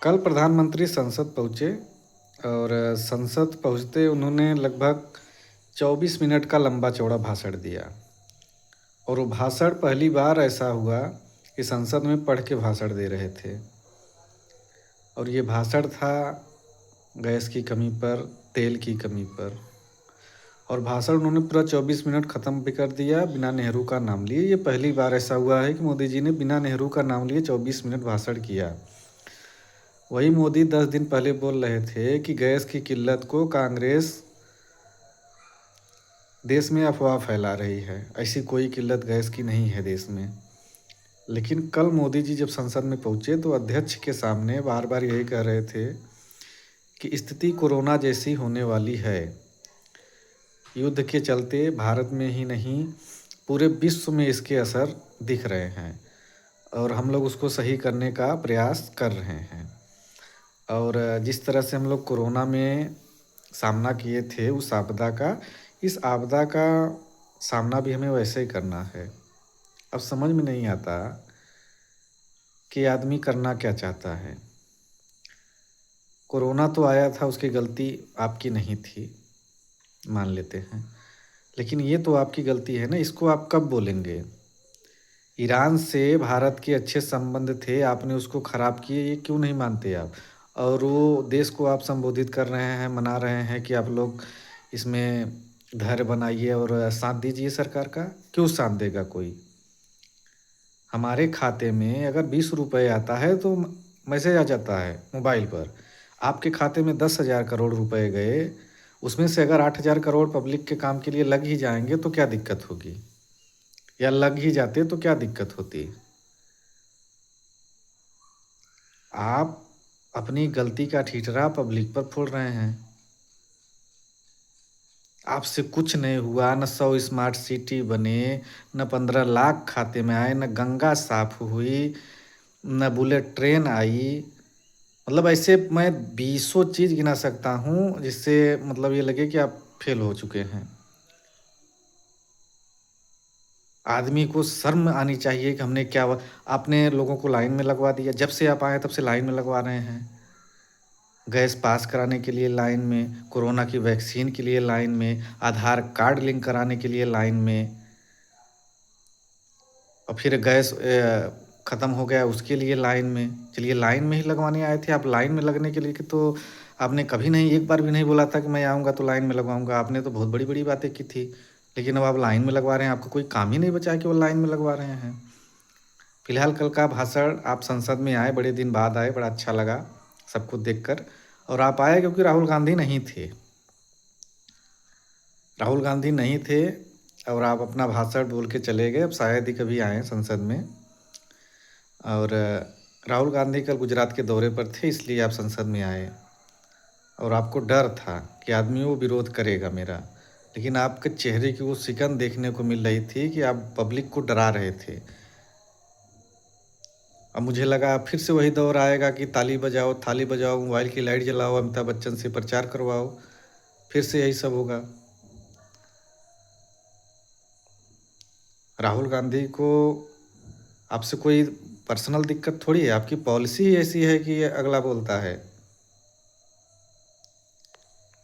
कल प्रधानमंत्री संसद पहुँचे और संसद पहुँचते उन्होंने लगभग 24 मिनट का लंबा चौड़ा भाषण दिया। और वो भाषण पहली बार ऐसा हुआ कि संसद में पढ़ के भाषण दे रहे थे। और ये भाषण था गैस की कमी पर, तेल की कमी पर। और भाषण उन्होंने पूरा 24 मिनट ख़त्म भी कर दिया बिना नेहरू का नाम लिए। ये पहली बार ऐसा हुआ है कि मोदी जी ने बिना नेहरू का नाम लिए 24 मिनट भाषण किया। वही मोदी 10 दिन पहले बोल रहे थे कि गैस की किल्लत को कांग्रेस देश में अफवाह फैला रही है। ऐसी कोई किल्लत गैस की नहीं है देश में। लेकिन कल मोदी जी जब संसद में पहुंचे तो अध्यक्ष के सामने बार बार यही कह रहे थे कि स्थिति कोरोना जैसी होने वाली है। युद्ध के चलते भारत में ही नहीं पूरे विश्व में इसके असर दिख रहे हैं और हम लोग उसको सही करने का प्रयास कर रहे हैं। और जिस तरह से हम लोग कोरोना में सामना किए थे उस आपदा का, इस आपदा का सामना भी हमें वैसे ही करना है। अब समझ में नहीं आता कि आदमी करना क्या चाहता है। कोरोना तो आया था, उसकी गलती आपकी नहीं थी, मान लेते हैं। लेकिन ये तो आपकी गलती है ना, इसको आप कब बोलेंगे? ईरान से भारत के अच्छे संबंध थे, आपने उसको ख़राब किए, ये क्यों नहीं मानते आप? और वो देश को आप संबोधित कर रहे हैं, मना रहे हैं कि आप लोग इसमें धैर्य बनाइए और साथ दीजिए सरकार का। क्यों साथ देगा कोई? हमारे खाते में अगर 20 रुपये आता है तो मैसेज आ जाता है मोबाइल पर। आपके खाते में 10,000 करोड़ रुपए गए, उसमें से अगर 8,000 करोड़ पब्लिक के काम के लिए लग ही जाएंगे तो क्या दिक्कत होगी? या लग ही जाते तो क्या दिक्कत होती? आप अपनी गलती का ठीठरा पब्लिक पर फोड़ रहे हैं। आपसे कुछ नहीं हुआ, न 100 स्मार्ट सिटी बने, न 15 लाख खाते में आए, न गंगा साफ हुई, न बुलेट ट्रेन आई। मतलब ऐसे मैं 20 चीज़ गिना सकता हूँ जिससे मतलब ये लगे कि आप फेल हो चुके हैं। आदमी को शर्म आनी चाहिए कि हमने क्या आपने लोगों को लाइन में लगवा दिया। जब से आप आए तब से लाइन में लगवा रहे हैं। गैस पास कराने के लिए लाइन में, कोरोना की वैक्सीन के लिए लाइन में, आधार कार्ड लिंक कराने के लिए लाइन में, और फिर गैस ख़त्म हो गया उसके लिए लाइन में। चलिए लाइन में ही लगवाने आए थे आप, लाइन में लगने के लिए कि तो आपने कभी नहीं, एक बार भी नहीं बोला था कि मैं आऊँगा तो लाइन में लगवाऊँगा। आपने तो बहुत बड़ी बड़ी बातें की थी, लेकिन अब आप लाइन में लगवा रहे हैं। आपको कोई काम ही नहीं बचा है कि वो लाइन में लगवा रहे हैं। फिलहाल कल का भाषण आप संसद में आए, बड़े दिन बाद आए, बड़ा अच्छा लगा सबको देखकर। और आप आए क्योंकि राहुल गांधी नहीं थे। राहुल गांधी नहीं थे और आप अपना भाषण बोल के चले गए। अब शायद ही कभी आए संसद में। और राहुल गांधी कल गुजरात के दौरे पर थे, इसलिए आप संसद में आए। और आपको डर था कि आदमी वो विरोध करेगा मेरा, लेकिन आपके चेहरे की वो सिकन देखने को मिल रही थी कि आप पब्लिक को डरा रहे थे। अब मुझे लगा फिर से वही दौर आएगा कि ताली बजाओ, थाली बजाओ, मोबाइल की लाइट जलाओ, अमिताभ बच्चन से प्रचार करवाओ। फिर से यही सब होगा। राहुल गांधी को आपसे कोई पर्सनल दिक्कत थोड़ी है, आपकी पॉलिसी ही ऐसी है कि ये अगला बोलता है।